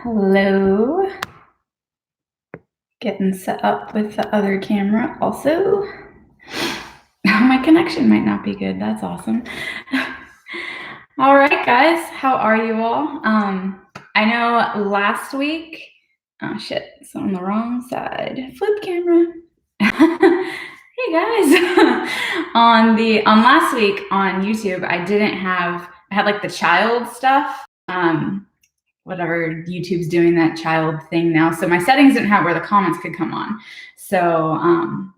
Hello. Getting set up with the other camera also. My connection might not be good. That's awesome. All right, guys. How are you all? I know last week, oh shit, it's on the wrong side. Flip camera. Hey guys. on last week on YouTube, I had like the child stuff. Whatever YouTube's doing that child thing now. So my settings didn't have where the comments could come on. So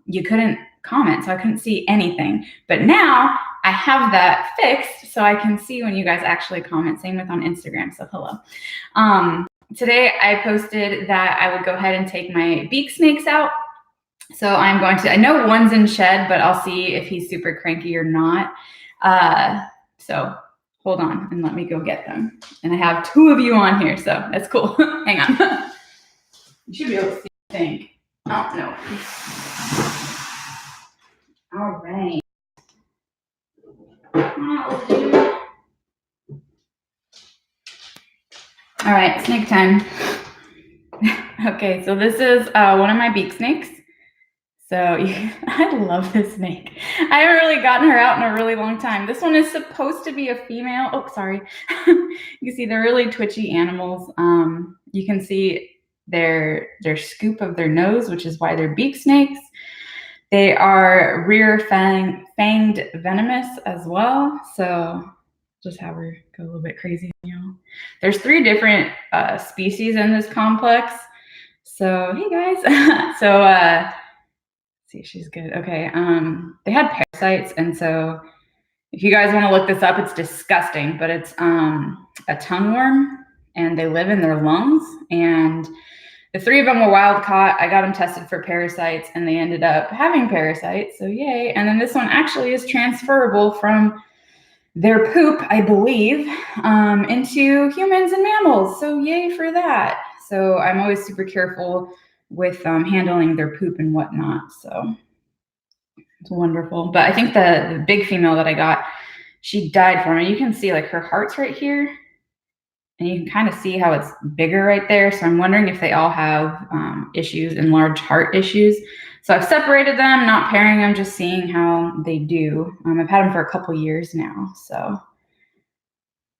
you couldn't comment, so I couldn't see anything. But now I have that fixed, so I can see when you guys actually comment. Same with on Instagram, so hello. Today I posted that I would go ahead and take my beak snakes out. So I'm going to, I know one's in shed, but I'll see if he's super cranky or not. So hold on and let me go get them. And I have 2 of you on here, so that's cool. Hang on. You should be able to see the thing. Oh, no. All right. All right, snake time. Okay, so this is one of my beak snakes. So I love this snake. I haven't really gotten her out in a really long time. This one is supposed to be a female. Oh, sorry. You can see they're really twitchy animals. You can see their scoop of their nose, which is why they're beak snakes. They are rear fanged venomous as well. So just have her go a little bit crazy. There's 3 different species in this complex. So hey guys. So see if she's good. Okay. They had parasites, and so if you guys want to look this up, it's disgusting, but it's a tongue worm, and they live in their lungs. And the 3 of them were wild caught. I got them tested for parasites, and they ended up having parasites. So yay! And then this one actually is transferable from their poop, I believe, into humans and mammals. So yay for that. So I'm always super careful with handling their poop and whatnot. So it's wonderful. But I think the big female that I got, she died for me. You can see like her heart's right here, and you can kind of see how it's bigger right there. So I'm wondering if they all have issues, enlarged heart issues. So I've separated them, not pairing them, just seeing how they do. I've had them for a couple years now, so.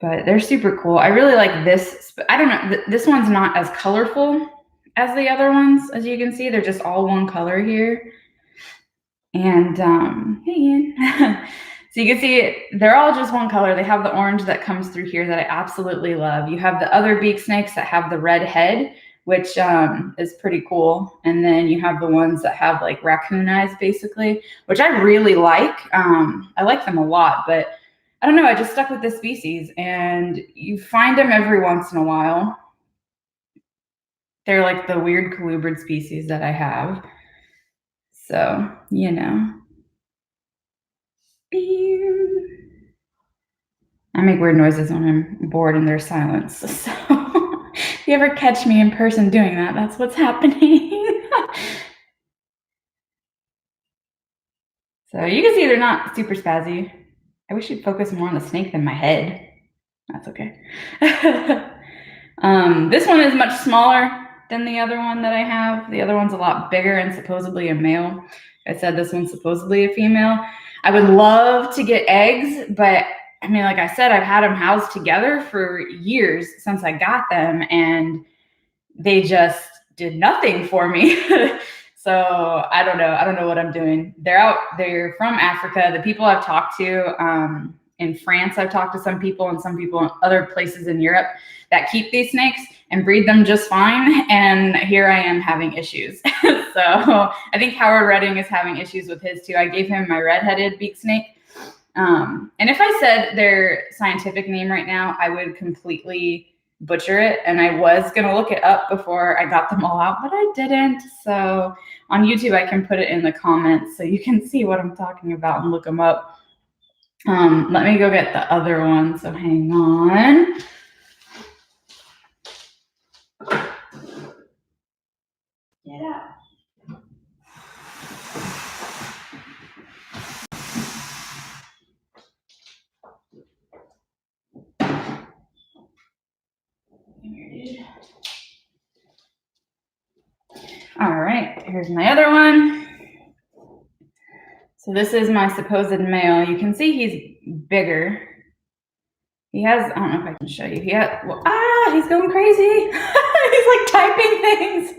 But they're super cool. I really like this. I don't know, this one's not as colorful as the other ones. As you can see, they're just all one color here. And hey Ian. So you can see they're all just one color. They have the orange that comes through here that I absolutely love. You have the other beak snakes that have the red head, which is pretty cool. And then you have the ones that have like raccoon eyes basically, which I really like. I like them a lot, but I don't know, I just stuck with this species, and you find them every once in a while. They're like the weird colubrid species that I have. So, you know. I make weird noises when I'm bored and there's silence. So if you ever catch me in person doing that, that's what's happening. So you can see they're not super spazzy. I wish you'd focus more on the snake than my head. That's okay. This one is much smaller than the other one that I have. The other one's a lot bigger and supposedly a male. I said this one's supposedly a female. I would love to get eggs, but I mean, like I said, I've had them housed together for years since I got them, and they just did nothing for me. So I don't know. I don't know what I'm doing. They're from Africa. The people I've talked to in France, I've talked to some people, and some people in other places in Europe that keep these snakes and breed them just fine. And here I am having issues. So I think Howard Redding is having issues with his too. I gave him my red-headed beak snake. And if I said their scientific name right now, I would completely butcher it, and I was gonna look it up before I got them all out, but I didn't. So on YouTube I can put it in the comments so you can see what I'm talking about and look them up. Let me go get the other one, so hang on. Get up. Here it is. here's my other one. So this is my supposed male. You can see he's bigger. He has, I don't know if I can show you. He's going crazy. He's like typing things.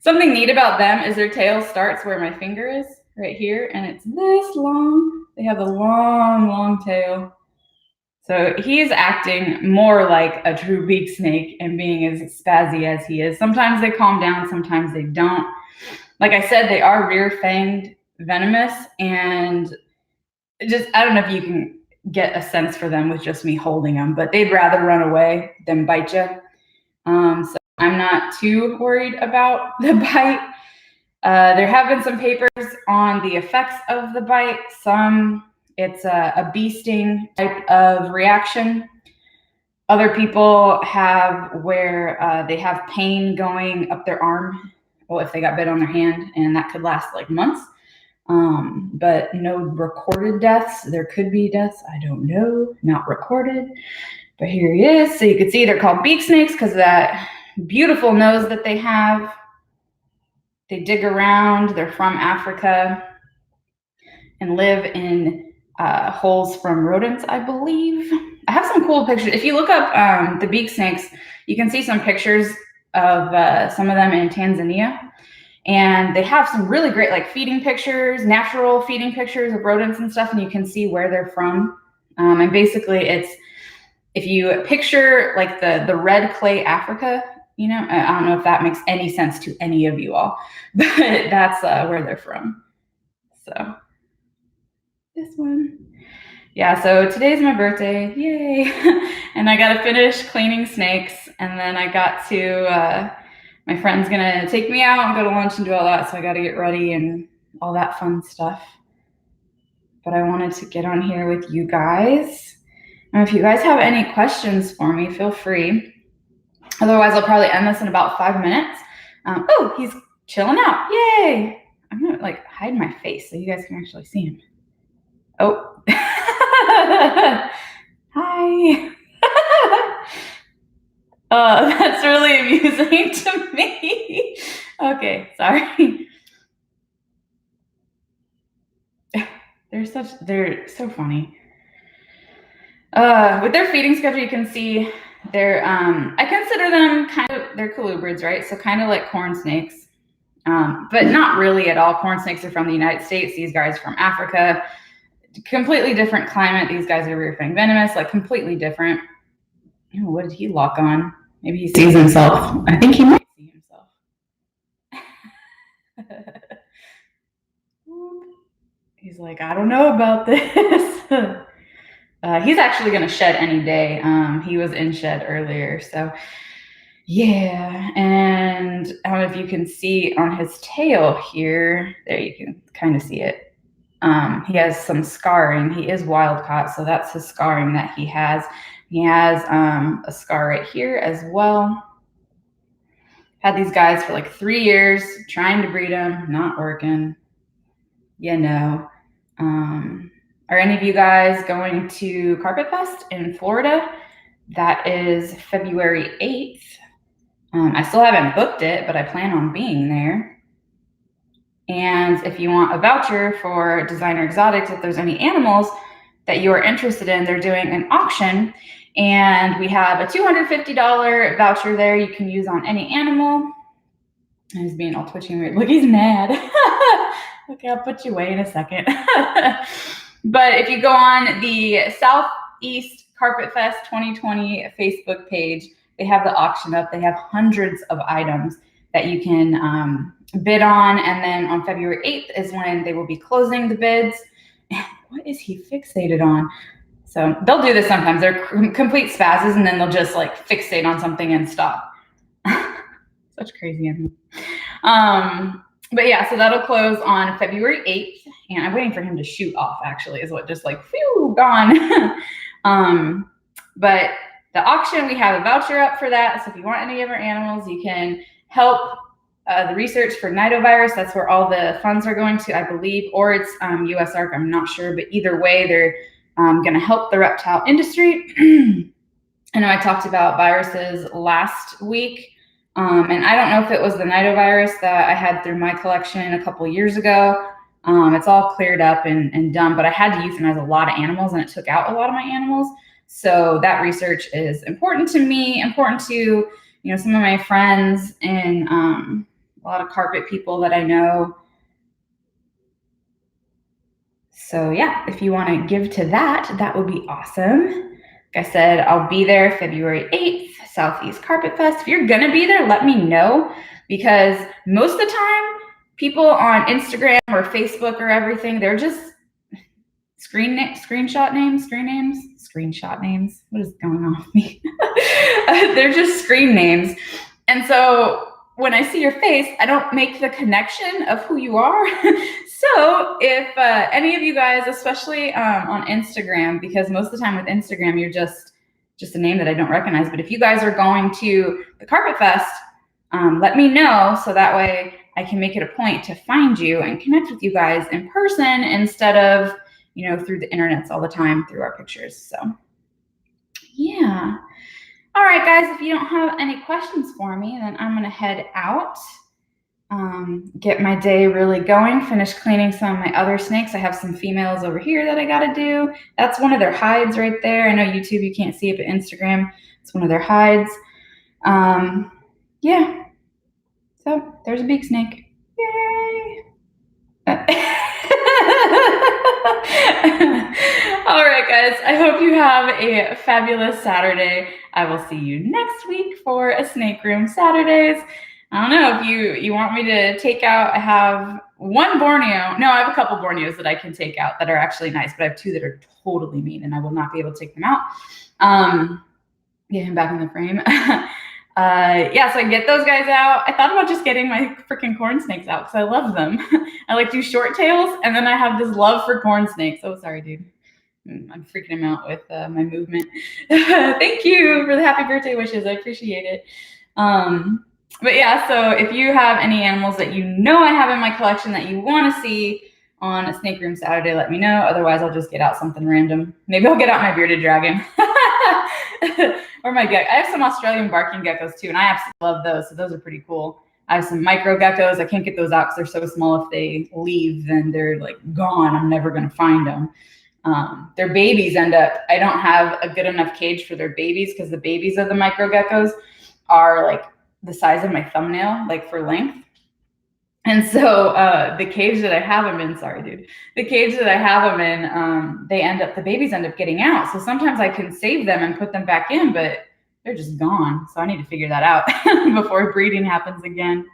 Something neat about them is their tail starts where my finger is, right here, and it's this long. They have a long, long tail. So he's acting more like a true beak snake and being as spazzy as he is. Sometimes they calm down, sometimes they don't. Like I said, they are rear-fanged venomous, and just, I don't know if you can get a sense for them with just me holding them, but they'd rather run away than bite you. So I'm not too worried about the bite. There have been some papers on the effects of the bite. It's a bee sting type of reaction. Other people have where they have pain going up their arm, well, if they got bit on their hand, and that could last like months. But no recorded deaths. There could be deaths, I don't know, not recorded. But here he is. So you can see they're called beak snakes because of that beautiful nose that they have. They dig around. They're from Africa and live in holes from rodents, I believe. I have some cool pictures. If you look up the beak snakes, you can see some pictures of some of them in Tanzania. And they have some really great like feeding pictures, natural feeding pictures of rodents and stuff, and you can see where they're from. And basically it's, if you picture like the red clay Africa, you know, I don't know if that makes any sense to any of you all, but that's where they're from. So this one. Yeah, so today's my birthday, yay. And I got to finish cleaning snakes, and then I got to, my friend's gonna take me out and go to lunch and do all that, so I got to get ready and all that fun stuff. But I wanted to get on here with you guys. And if you guys have any questions for me, feel free. Otherwise, I'll probably end this in about 5 minutes. Oh, he's chilling out, yay. I'm gonna like hide my face so you guys can actually see him. Oh. Hi. That's really amusing to me. Okay, sorry. They're so funny. With their feeding schedule, you can see they're, I consider them they're colubrids, right? So kind of like corn snakes, but not really at all. Corn snakes are from the United States. These guys are from Africa. Completely different climate. These guys are rear-fang venomous, like completely different. Oh, what did he lock on? Maybe he sees himself. I think he might see himself. He's like, I don't know about this. He's actually going to shed any day. He was in shed earlier. So yeah. And I don't know if you can see on his tail here. There, you can kind of see it. He has some scarring. He is wild caught, so that's his scarring that he has. He has a scar right here as well. Had these guys for like 3 years, trying to breed them, not working. You know. Are any of you guys going to Carpet Fest in Florida? That is February 8th. I still haven't booked it, but I plan on being there. And if you want a voucher for Designer Exotics, if there's any animals that you are interested in, they're doing an auction. And we have a $250 voucher there you can use on any animal. He's being all twitchy and weird. Look, he's mad. Okay, I'll put you away in a second. But if you go on the Southeast Carpet Fest 2020 Facebook page, they have the auction up. They have hundreds of items that you can bid on. And then on February 8th is when they will be closing the bids. What is he fixated on? So they'll do this sometimes. They're complete spazzes, and then they'll just like fixate on something and stop. Such crazy animals. But yeah, so that'll close on February 8th. And I'm waiting for him to shoot off, actually, is what just like, phew, gone. But the auction, we have a voucher up for that. So if you want any of our animals, you can help the research for nidovirus. That's where all the funds are going to, I believe, or it's USARK, I'm not sure. But either way, they're going to help the reptile industry. I know I talked about viruses last week. And I don't know if it was the nidovirus that I had through my collection a couple years ago. It's all cleared up and done, but I had to euthanize a lot of animals and it took out a lot of my animals. So that research is important to me, important to some of my friends and a lot of carpet people that I know. So yeah, if you want to give to that, that would be awesome. Like I said, I'll be there February 8th, Southeast Carpet Fest. If you're going to be there, let me know, because most of the time, people on Instagram or Facebook or everything, they're just screenshot names. What is going on with me? They're just screen names. And so when I see your face, I don't make the connection of who you are. So if any of you guys, especially on Instagram, because most of the time with Instagram, you're just a name that I don't recognize. But if you guys are going to the Carpet Fest, let me know, so that way I can make it a point to find you and connect with you guys in person instead of through the internets all the time through our pictures. So yeah. All right, guys, if you don't have any questions for me, then I'm going to head out, get my day really going, finish cleaning some of my other snakes. I have some females over here that I got to do. That's one of their hides right there. I know YouTube, you can't see it, but Instagram, it's one of their hides. Yeah. So there's a beak snake. Yay. All right, guys, I hope you have a fabulous Saturday. I will see you next week for a Snake Room Saturdays. I don't know if you want me to take out, I have one Borneo. No, I have a couple Borneos that I can take out that are actually nice, but I have two that are totally mean and I will not be able to take them out. Get him back in the frame. Yeah, so I get those guys out. I thought about just getting my freaking corn snakes out because I love them. I like do short tails, and then I have this love for corn snakes. Oh, sorry, dude. I'm freaking him out with my movement. Thank you for the happy birthday wishes. I appreciate it. But yeah, so if you have any animals that I have in my collection that you want to see on a Snake Room Saturday, let me know. Otherwise, I'll just get out something random. Maybe I'll get out my bearded dragon. Or my gecko. I have some Australian barking geckos too, and I absolutely love those. So those are pretty cool. I have some micro geckos. I can't get those out because they're so small. If they leave, then they're like gone. I'm never going to find them. Their babies I don't have a good enough cage for their babies because the babies of the micro geckos are like the size of my thumbnail, like for length. And so the cage that I have them in, the cage that I have them in, the babies end up getting out. So sometimes I can save them and put them back in, but they're just gone. So I need to figure that out before breeding happens again.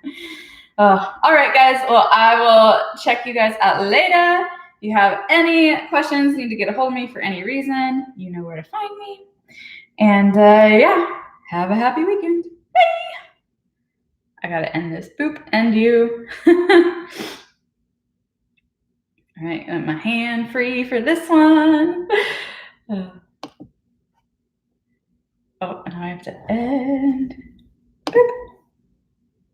All right, guys. Well, I will check you guys out later. If you have any questions, need to get a hold of me for any reason, you know where to find me. And yeah, have a happy weekend. Bye. I gotta end this. Boop, end you. All right, got my hand free for this one. Oh, now I have to end.